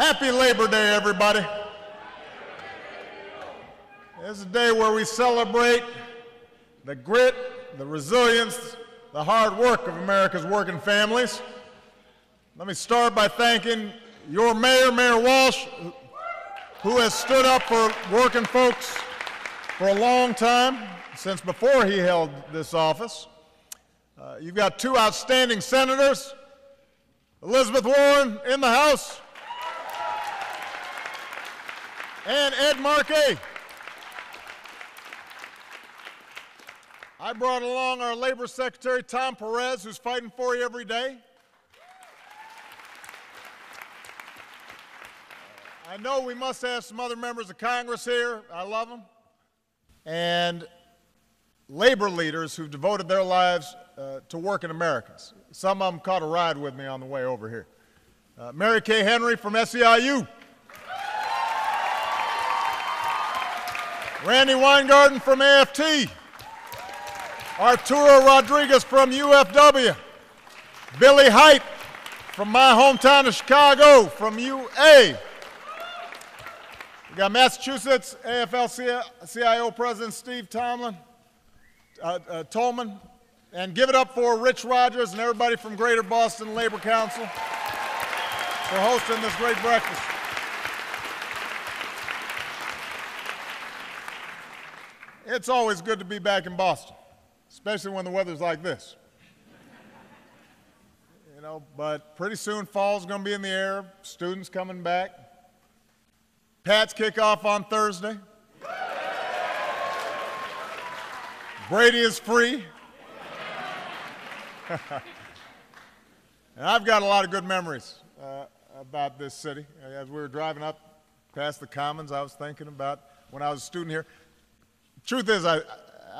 Happy Labor Day, everybody. This is a day where we celebrate the grit, the resilience, the hard work of America's working families. Let me start by thanking your mayor, Mayor Walsh, who has stood up for working folks for a long time, since before he held this office. You've got two outstanding senators, Elizabeth Warren in the House, and Ed Markey. I brought along our Labor Secretary, Tom Perez, who's fighting for you every day. I know we must have some other members of Congress here. I love them. And labor leaders who've devoted their lives to working Americans. Some of them caught a ride with me on the way over here. Mary Kay Henry from SEIU. Randy Weingarten from AFT. Arturo Rodriguez from UFW. Billy Height from my hometown of Chicago from UA. We got Massachusetts AFL-CIO President Steve Tolman, and give it up for Rich Rogers and everybody from Greater Boston Labor Council for hosting this great breakfast. It's always good to be back in Boston, especially when the weather's like this. You know, but pretty soon fall's going to be in the air, students coming back. Pats kick off on Thursday. Brady is free. And I've got a lot of good memories about this city. As we were driving up past the Commons, I was thinking about when I was a student here. Truth is, I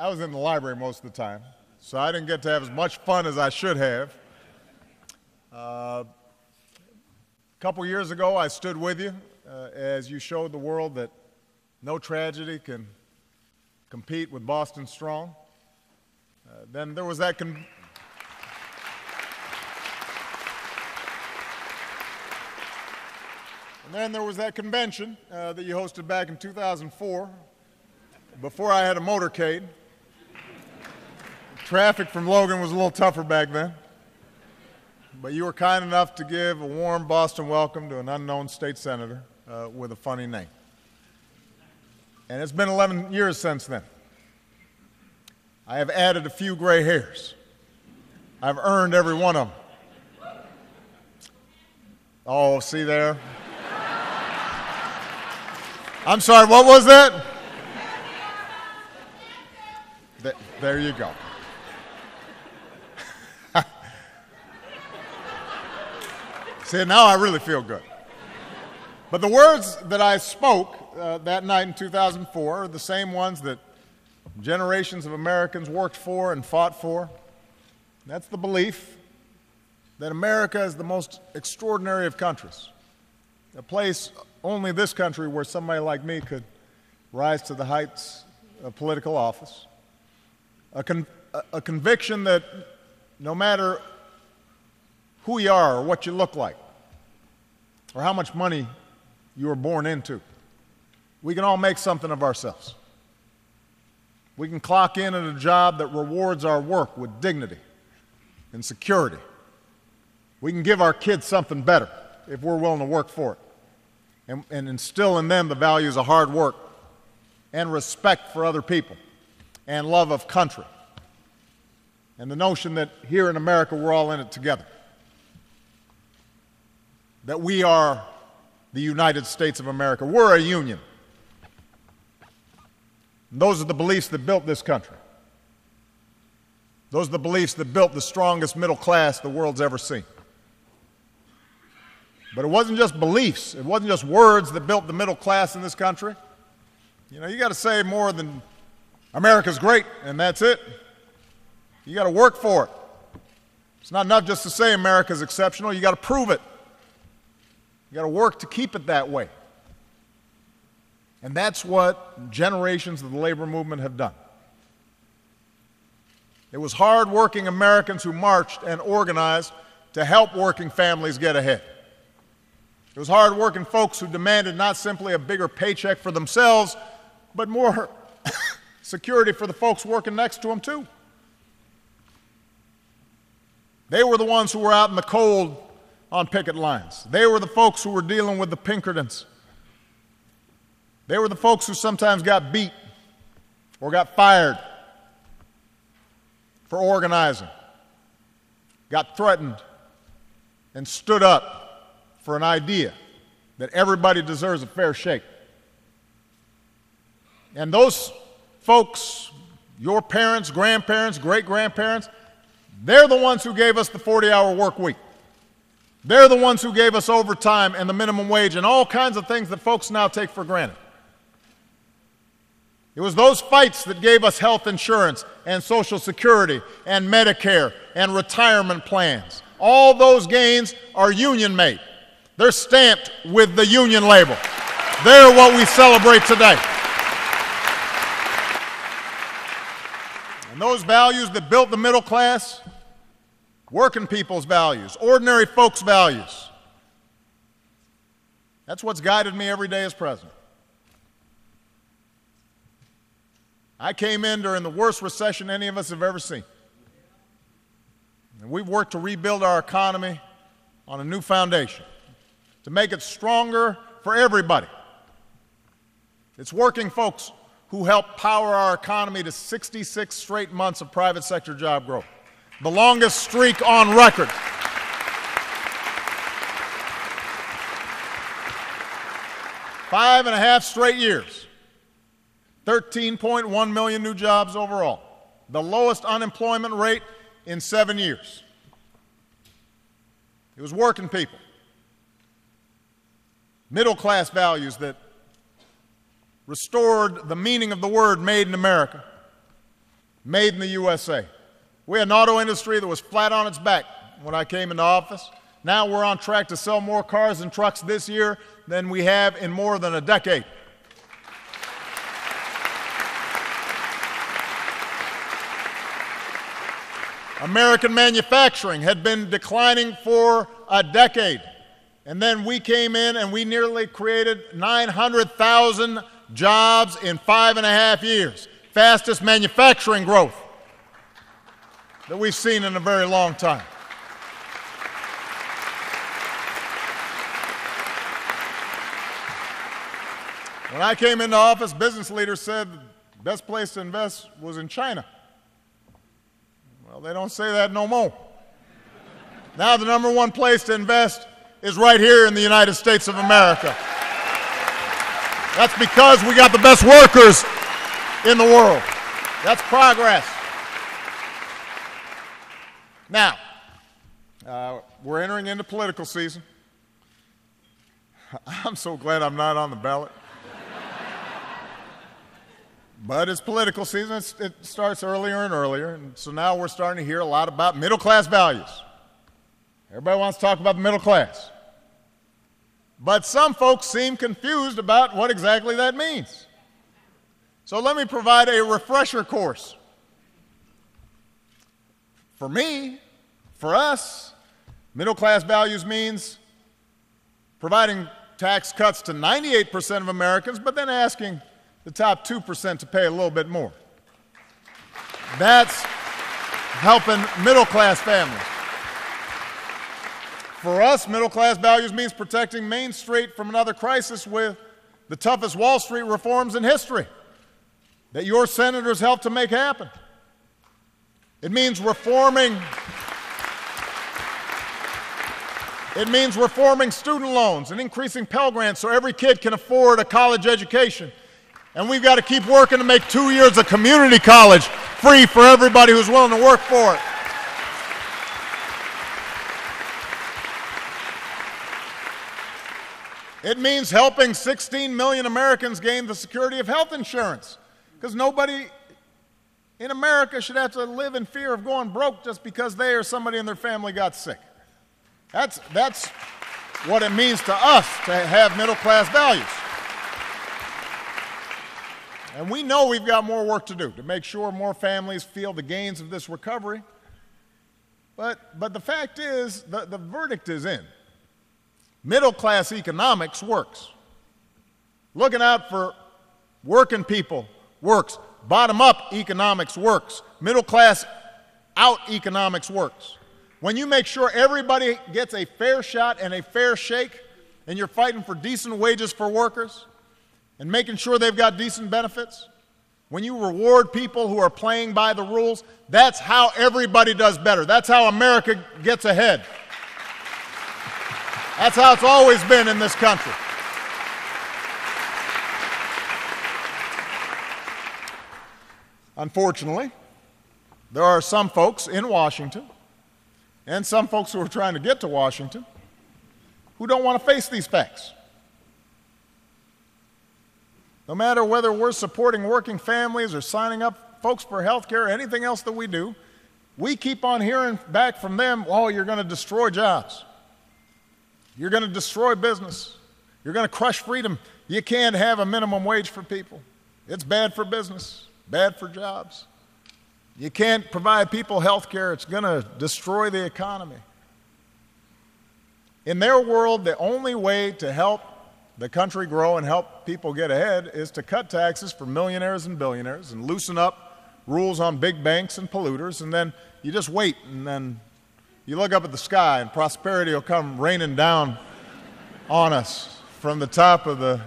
was in the library most of the time, so I didn't get to have as much fun as I should have. A couple years ago, I stood with you as you showed the world that no tragedy can compete with Boston Strong. Then there was that convention that you hosted back in 2004, before I had a motorcade. Traffic from Logan was a little tougher back then. But you were kind enough to give a warm Boston welcome to an unknown state senator with a funny name. And it's been 11 years since then. I have added a few gray hairs. I've earned every one of them. Oh, see there? I'm sorry, what was that? There you go. See, now I really feel good. But the words that I spoke that night in 2004 are the same ones that generations of Americans worked for and fought for. That's the belief that America is the most extraordinary of countries, a place only this country where somebody like me could rise to the heights of political office. A conviction that no matter who you are or what you look like or how much money you were born into, we can all make something of ourselves. We can clock in at a job that rewards our work with dignity and security. We can give our kids something better if we're willing to work for it and instill in them the values of hard work and respect for other people and love of country, and the notion that here in America we're all in it together, that we are the United States of America. We're a union. And those are the beliefs that built this country. Those are the beliefs that built the strongest middle class the world's ever seen. But it wasn't just beliefs, it wasn't just words that built the middle class in this country. You know, you got to say more than America's great, and that's it. You got to work for it. It's not enough just to say America's exceptional. You got to prove it. You got to work to keep it that way. And that's what generations of the labor movement have done. It was hard-working Americans who marched and organized to help working families get ahead. It was hard-working folks who demanded not simply a bigger paycheck for themselves, but more security for the folks working next to them, too. They were the ones who were out in the cold on picket lines. They were the folks who were dealing with the Pinkertons. They were the folks who sometimes got beat or got fired for organizing, got threatened, and stood up for an idea that everybody deserves a fair shake. And those folks, your parents, grandparents, great-grandparents, they're the ones who gave us the 40-hour work week. They're the ones who gave us overtime and the minimum wage and all kinds of things that folks now take for granted. It was those fights that gave us health insurance and Social Security and Medicare and retirement plans. All those gains are union-made. They're stamped with the union label. They're what we celebrate today. And those values that built the middle class, working people's values, ordinary folks' values, that's what's guided me every day as president. I came in during the worst recession any of us have ever seen. And we've worked to rebuild our economy on a new foundation, to make it stronger for everybody. It's working folks who helped power our economy to 66 straight months of private sector job growth, the longest streak on record. Five and a half straight years. 13.1 million new jobs overall, the lowest unemployment rate in 7 years. It was working people, middle-class values that restored the meaning of the word made in America, made in the USA. We had an auto industry that was flat on its back when I came into office. Now we're on track to sell more cars and trucks this year than we have in more than a decade. American manufacturing had been declining for a decade. And then we came in and we nearly created 900,000 jobs in 5.5 years. Fastest manufacturing growth that we've seen in a very long time. When I came into office, business leaders said the best place to invest was in China. Well, they don't say that no more. Now the number one place to invest is right here in the United States of America. That's because we got the best workers in the world. That's progress. Now, we're entering into political season. I'm so glad I'm not on the ballot. But it's political season. It starts earlier and earlier, and so now we're starting to hear a lot about middle-class values. Everybody wants to talk about the middle class. But some folks seem confused about what exactly that means. So let me provide a refresher course. For me, for us, middle-class values means providing tax cuts to 98% of Americans, but then asking the top 2% to pay a little bit more. That's helping middle-class families. For us, middle-class values means protecting Main Street from another crisis with the toughest Wall Street reforms in history that your senators helped to make happen. It means reforming student loans and increasing Pell Grants so every kid can afford a college education. And we've got to keep working to make 2 years of community college free for everybody who's willing to work for it. It means helping 16 million Americans gain the security of health insurance, because nobody in America should have to live in fear of going broke just because they or somebody in their family got sick. That's what it means to us to have middle-class values. And we know we've got more work to do to make sure more families feel the gains of this recovery. But the fact is, the verdict is in. Middle-class economics works. Looking out for working people works. Bottom-up economics works. Middle-class out economics works. When you make sure everybody gets a fair shot and a fair shake, and you're fighting for decent wages for workers, and making sure they've got decent benefits, when you reward people who are playing by the rules, that's how everybody does better. That's how America gets ahead. That's how it's always been in this country. Unfortunately, there are some folks in Washington and some folks who are trying to get to Washington who don't want to face these facts. No matter whether we're supporting working families or signing up folks for health care or anything else that we do, we keep on hearing back from them, oh, you're going to destroy jobs. You're going to destroy business. You're going to crush freedom. You can't have a minimum wage for people. It's bad for business, bad for jobs. You can't provide people health care. It's going to destroy the economy. In their world, the only way to help the country grow and help people get ahead is to cut taxes for millionaires and billionaires and loosen up rules on big banks and polluters, and then you just wait, and then you look up at the sky and prosperity will come raining down on us from the top of the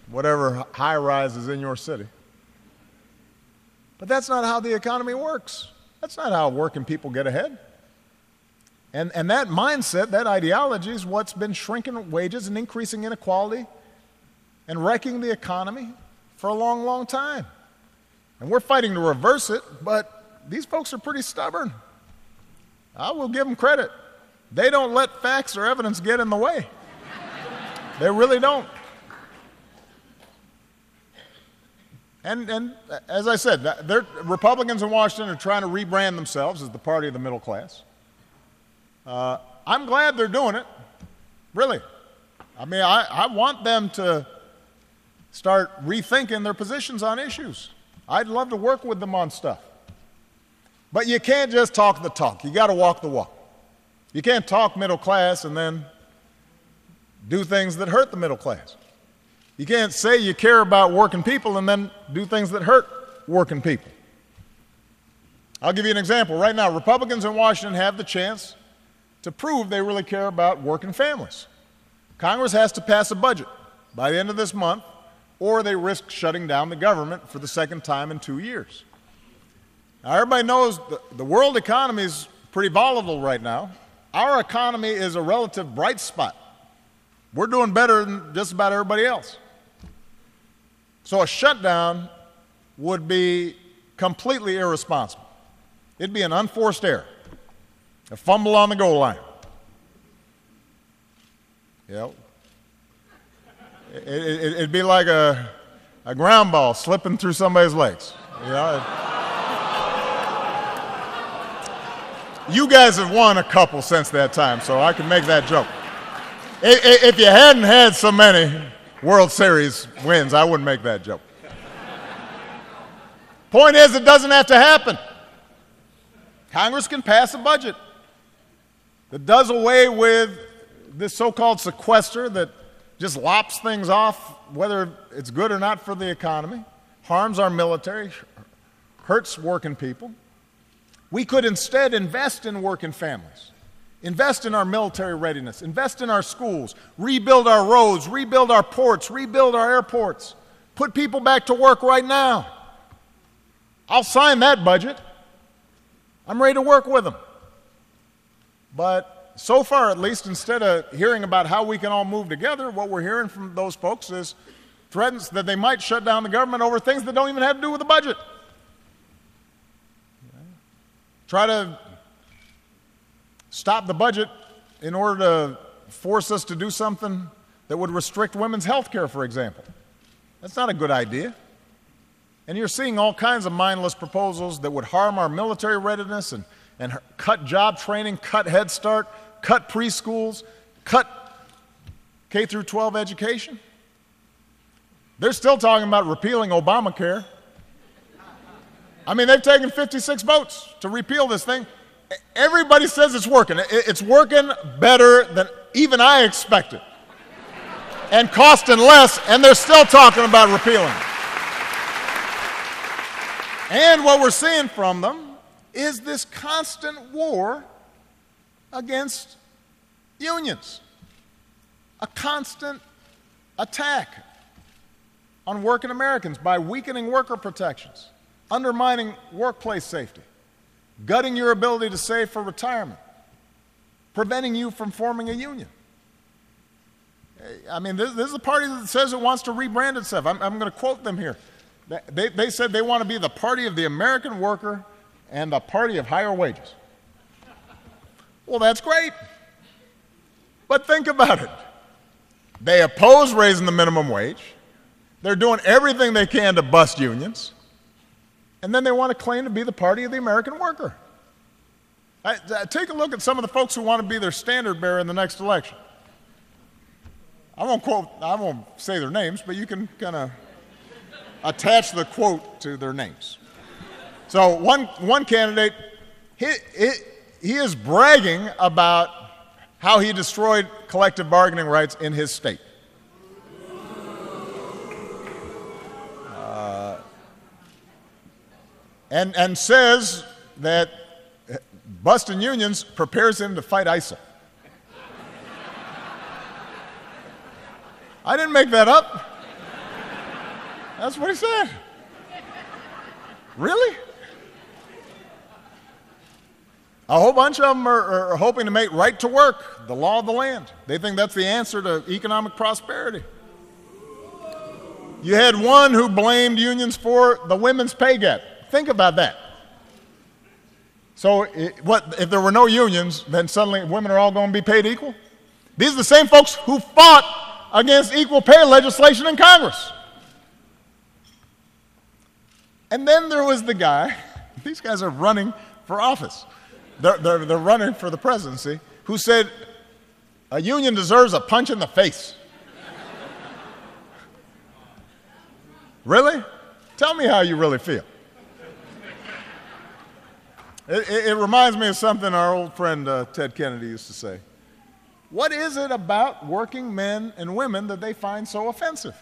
whatever high rise is in your city. But that's not how the economy works. That's not how working people get ahead. And that mindset, that ideology is what's been shrinking wages and increasing inequality and wrecking the economy for a long, long time. And we're fighting to reverse it, but these folks are pretty stubborn. I will give them credit. They don't let facts or evidence get in the way. They really don't. And as I said, Republicans in Washington are trying to rebrand themselves as the party of the middle class. I'm glad they're doing it, really. I mean, I want them to start rethinking their positions on issues. I'd love to work with them on stuff. But you can't just talk the talk. You got to walk the walk. You can't talk middle class and then do things that hurt the middle class. You can't say you care about working people and then do things that hurt working people. I'll give you an example. Right now, Republicans in Washington have the chance to prove they really care about working families. Congress has to pass a budget by the end of this month, or they risk shutting down the government for the second time in 2 years. Now, everybody knows the world economy is pretty volatile right now. Our economy is a relative bright spot. We're doing better than just about everybody else. So a shutdown would be completely irresponsible. It'd be an unforced error, a fumble on the goal line. You know, it'd be like a ground ball slipping through somebody's legs. You know, you guys have won a couple since that time, so I can make that joke. If you hadn't had so many World Series wins, I wouldn't make that joke. Point is, it doesn't have to happen. Congress can pass a budget that does away with this so-called sequester that just lops things off, whether it's good or not for the economy, harms our military, hurts working people. We could instead invest in working families, invest in our military readiness, invest in our schools, rebuild our roads, rebuild our ports, rebuild our airports, put people back to work right now. I'll sign that budget. I'm ready to work with them. But so far, at least, instead of hearing about how we can all move together, what we're hearing from those folks is threats that they might shut down the government over things that don't even have to do with the budget. Try to stop the budget in order to force us to do something that would restrict women's health care, for example. That's not a good idea. And you're seeing all kinds of mindless proposals that would harm our military readiness and cut job training, cut Head Start, cut preschools, cut K through 12 education. They're still talking about repealing Obamacare. I mean, they've taken 56 votes to repeal this thing. Everybody says it's working. It's working better than even I expected. And costing less, and they're still talking about repealing it. And what we're seeing from them is this constant war against unions, a constant attack on working Americans by weakening worker protections, undermining workplace safety, gutting your ability to save for retirement, preventing you from forming a union. I mean, this is a party that says it wants to rebrand itself. I'm going to quote them here. They said they want to be the party of the American worker and the party of higher wages. Well, that's great. But think about it. They oppose raising the minimum wage. They're doing everything they can to bust unions. And then they want to claim to be the party of the American worker. Take a look at some of the folks who want to be their standard bearer in the next election. I won't say their names, but you can kind of attach the quote to their names. So one candidate, he is bragging about how he destroyed collective bargaining rights in his state. And says that busting unions prepares him to fight ISIL. I didn't make that up. That's what he said. Really? A whole bunch of them are hoping to make right to work the law of the land. They think that's the answer to economic prosperity. You had one who blamed unions for the women's pay gap. Think about that. So if there were no unions, then suddenly women are all going to be paid equal? These are the same folks who fought against equal pay legislation in Congress. And then there was the guy, these guys are running for office. They're running for the presidency, who said a union deserves a punch in the face. Really? Tell me how you really feel. It reminds me of something our old friend Ted Kennedy used to say. What is it about working men and women that they find so offensive?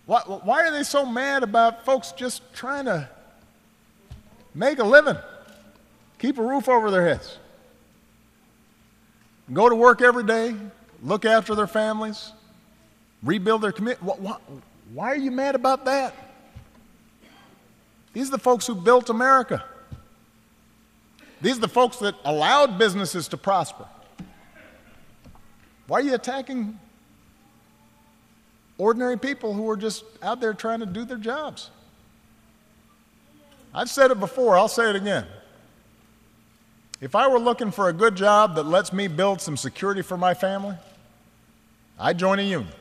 Why are they so mad about folks just trying to make a living, keep a roof over their heads, go to work every day, look after their families, rebuild their community? Why are you mad about that? These are the folks who built America. These are the folks that allowed businesses to prosper. Why are you attacking ordinary people who are just out there trying to do their jobs? I've said it before, I'll say it again. If I were looking for a good job that lets me build some security for my family, I'd join a union.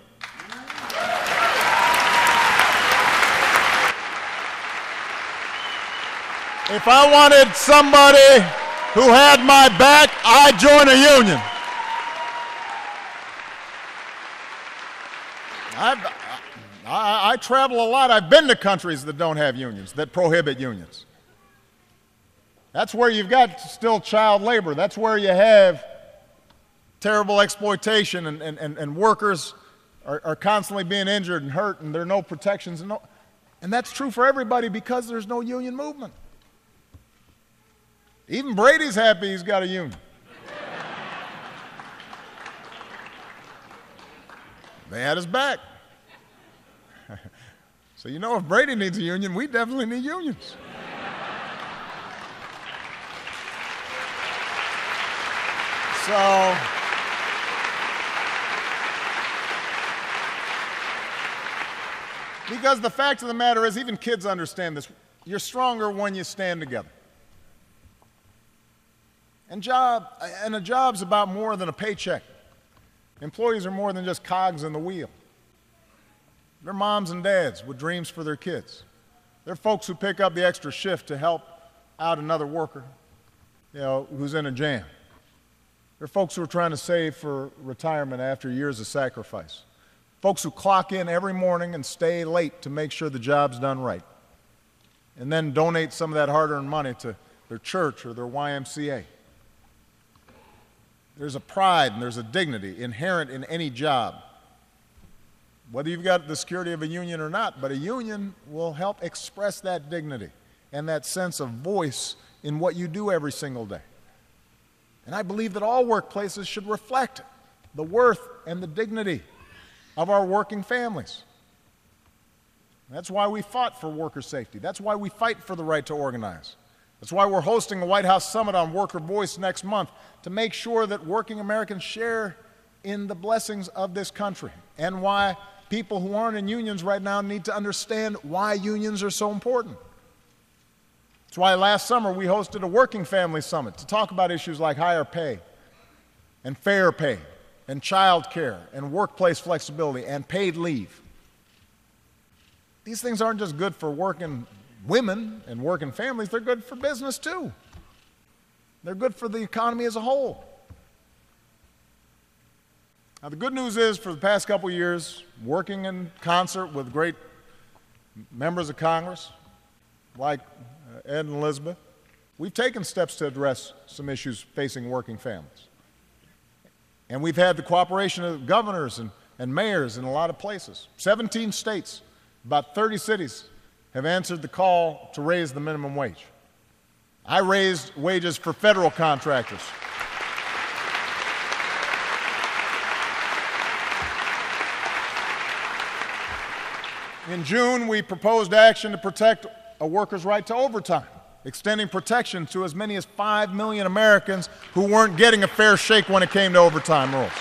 If I wanted somebody who had my back, I'd join a union. I travel a lot. I've been to countries that don't have unions, that prohibit unions. That's where you've got still child labor. That's where you have terrible exploitation and workers are constantly being injured and hurt and there are no protections. And that's true for everybody because there's no union movement. Even Brady's happy he's got a union. They had his back. So you know if Brady needs a union, we definitely need unions. So because the fact of the matter is, even kids understand this, you're stronger when you stand together. And a job's about more than a paycheck. Employees are more than just cogs in the wheel. They're moms and dads with dreams for their kids. They're folks who pick up the extra shift to help out another worker, who's in a jam. They're folks who are trying to save for retirement after years of sacrifice. Folks who clock in every morning and stay late to make sure the job's done right. And then donate some of that hard-earned money to their church, or their YMCA. There's a pride and there's a dignity inherent in any job, whether you've got the security of a union or not, but a union will help express that dignity and that sense of voice in what you do every single day. And I believe that all workplaces should reflect the worth and the dignity of our working families. That's why we fought for worker safety. That's why we fight for the right to organize. That's why we're hosting a White House Summit on Worker Voice next month, to make sure that working Americans share in the blessings of this country, and why people who aren't in unions right now need to understand why unions are so important. That's why last summer we hosted a Working Family Summit to talk about issues like higher pay and fair pay and child care and workplace flexibility and paid leave. These things aren't just good for working women and working families, they're good for business too. They're good for the economy as a whole. Now, the good news is, for the past couple of years, working in concert with great members of Congress like Ed and Elizabeth, we've taken steps to address some issues facing working families. And we've had the cooperation of governors and mayors in a lot of places. 17 states, about 30 cities, have answered the call to raise the minimum wage. I raised wages for federal contractors. In June, we proposed action to protect a worker's right to overtime, extending protection to as many as 5 million Americans who weren't getting a fair shake when it came to overtime rules.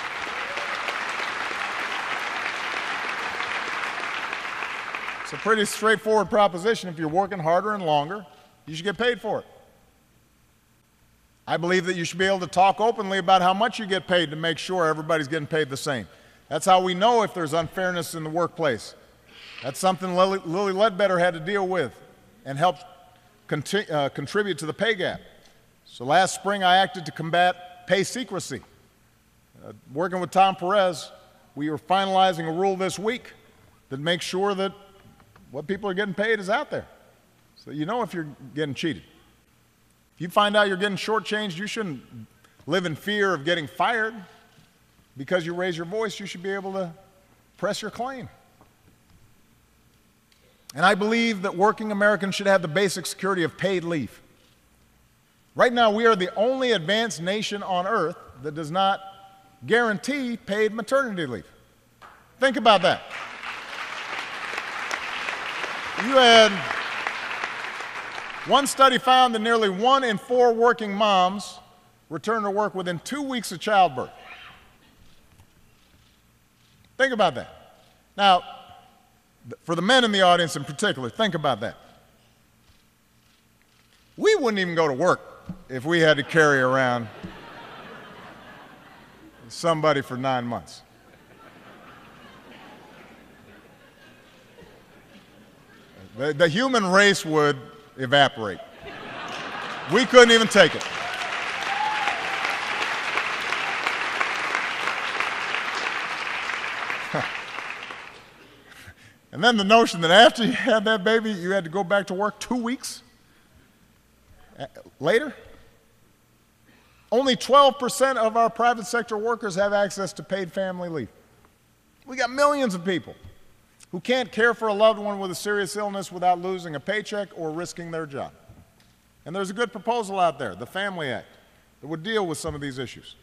It's a pretty straightforward proposition. If you're working harder and longer, you should get paid for it. I believe that you should be able to talk openly about how much you get paid to make sure everybody's getting paid the same. That's how we know if there's unfairness in the workplace. That's something Lilly Ledbetter had to deal with and helped contribute to the pay gap. So last spring, I acted to combat pay secrecy. Working with Tom Perez, we are finalizing a rule this week that makes sure that what people are getting paid is out there, so you know if you're getting cheated. If you find out you're getting shortchanged, you shouldn't live in fear of getting fired. Because you raise your voice, you should be able to press your claim. And I believe that working Americans should have the basic security of paid leave. Right now, we are the only advanced nation on earth that does not guarantee paid maternity leave. Think about that. One study found that nearly 1 in 4 working moms return to work within 2 weeks of childbirth. Think about that. Now, for the men in the audience in particular, think about that. We wouldn't even go to work if we had to carry around somebody for 9 months. The human race would evaporate. We couldn't even take it. And then the notion that after you had that baby, you had to go back to work 2 weeks later. Only 12% of our private sector workers have access to paid family leave. We got millions of people who can't care for a loved one with a serious illness without losing a paycheck or risking their job. And there's a good proposal out there, the Family Act, that would deal with some of these issues.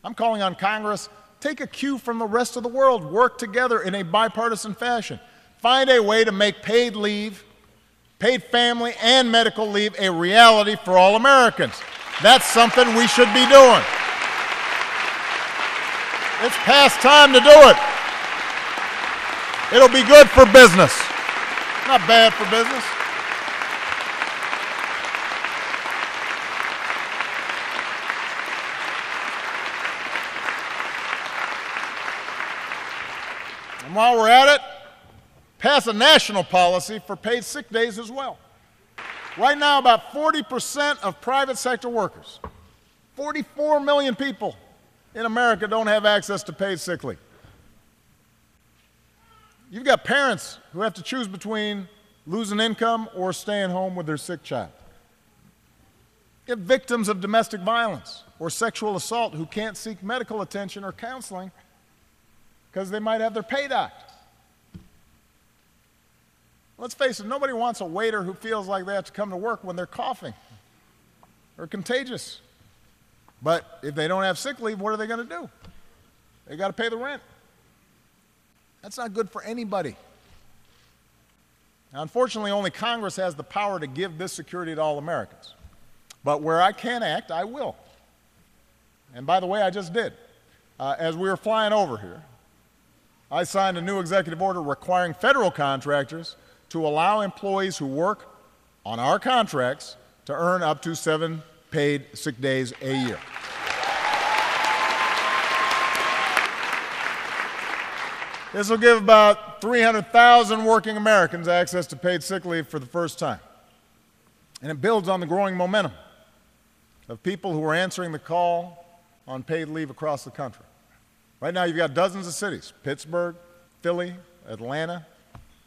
I'm calling on Congress, take a cue from the rest of the world, work together in a bipartisan fashion. Find a way to make paid leave, paid family and medical leave a reality for all Americans. That's something we should be doing. It's past time to do it. It'll be good for business, not bad for business. And while we're at it, pass a national policy for paid sick days as well. Right now, about 40% of private sector workers, 44 million people in America, don't have access to paid sick leave. You've got parents who have to choose between losing income or staying home with their sick child. You have victims of domestic violence or sexual assault who can't seek medical attention or counseling because they might have their pay docked. Let's face it, nobody wants a waiter who feels like they have to come to work when they're coughing or contagious. But if they don't have sick leave, what are they going to do? They've got to pay the rent. That's not good for anybody. Now, unfortunately, only Congress has the power to give this security to all Americans. But where I can act, I will. And by the way, I just did. As we were flying over here, I signed a new executive order requiring federal contractors to allow employees who work on our contracts to earn up to 7 paid sick days a year. This will give about 300,000 working Americans access to paid sick leave for the first time. And it builds on the growing momentum of people who are answering the call on paid leave across the country. Right now, you've got dozens of cities, Pittsburgh, Philly, Atlanta,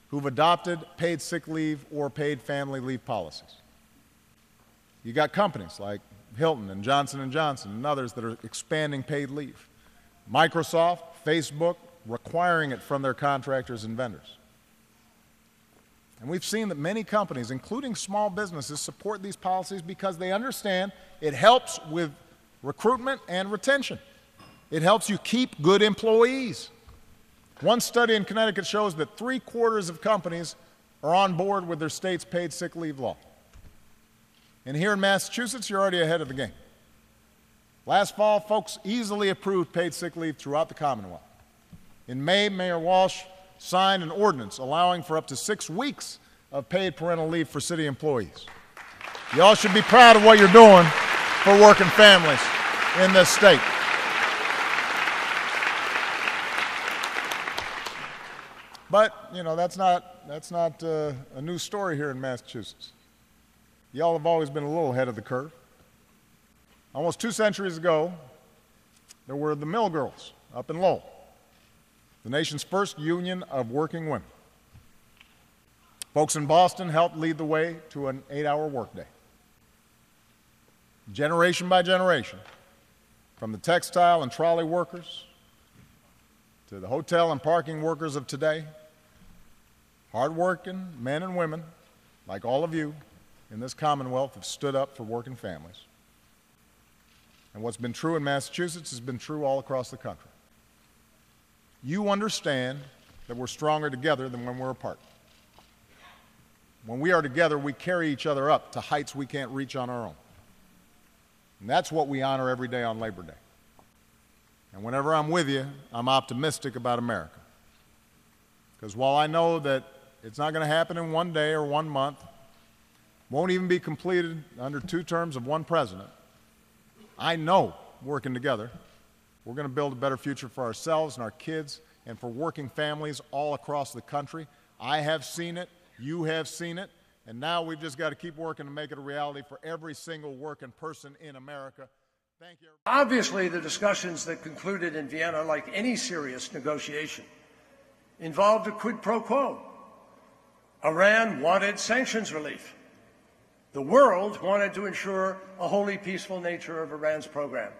who've adopted paid sick leave or paid family leave policies. You've got companies like Hilton and Johnson & Johnson and others that are expanding paid leave. Microsoft, Facebook, requiring it from their contractors and vendors. And we've seen that many companies, including small businesses, support these policies because they understand it helps with recruitment and retention. It helps you keep good employees. One study in Connecticut shows that 3/4 of companies are on board with their state's paid sick leave law. And here in Massachusetts, you're already ahead of the game. Last fall, folks easily approved paid sick leave throughout the Commonwealth. In May, Mayor Walsh signed an ordinance allowing for up to 6 weeks of paid parental leave for city employees. You all should be proud of what you're doing for working families in this state. But, you know, that's not a new story here in Massachusetts. Y'all have always been a little ahead of the curve. Almost 2 centuries ago, there were the Mill Girls up in Lowell, the nation's first union of working women. Folks in Boston helped lead the way to an 8-hour workday. Generation by generation, from the textile and trolley workers to the hotel and parking workers of today, hardworking men and women, like all of you in this Commonwealth, have stood up for working families. And what's been true in Massachusetts has been true all across the country. You understand that we're stronger together than when we're apart. When we are together, we carry each other up to heights we can't reach on our own. And that's what we honor every day on Labor Day. And whenever I'm with you, I'm optimistic about America. Because while I know that it's not going to happen in 1 day or 1 month, won't even be completed under 2 terms of 1 president, I know, working together, we're going to build a better future for ourselves and our kids and for working families all across the country. I have seen it, you have seen it, and now we've just got to keep working to make it a reality for every single working person in America. Thank you. Obviously, the discussions that concluded in Vienna, like any serious negotiation, involved a quid pro quo. Iran wanted sanctions relief. The world wanted to ensure a wholly peaceful nature of Iran's program.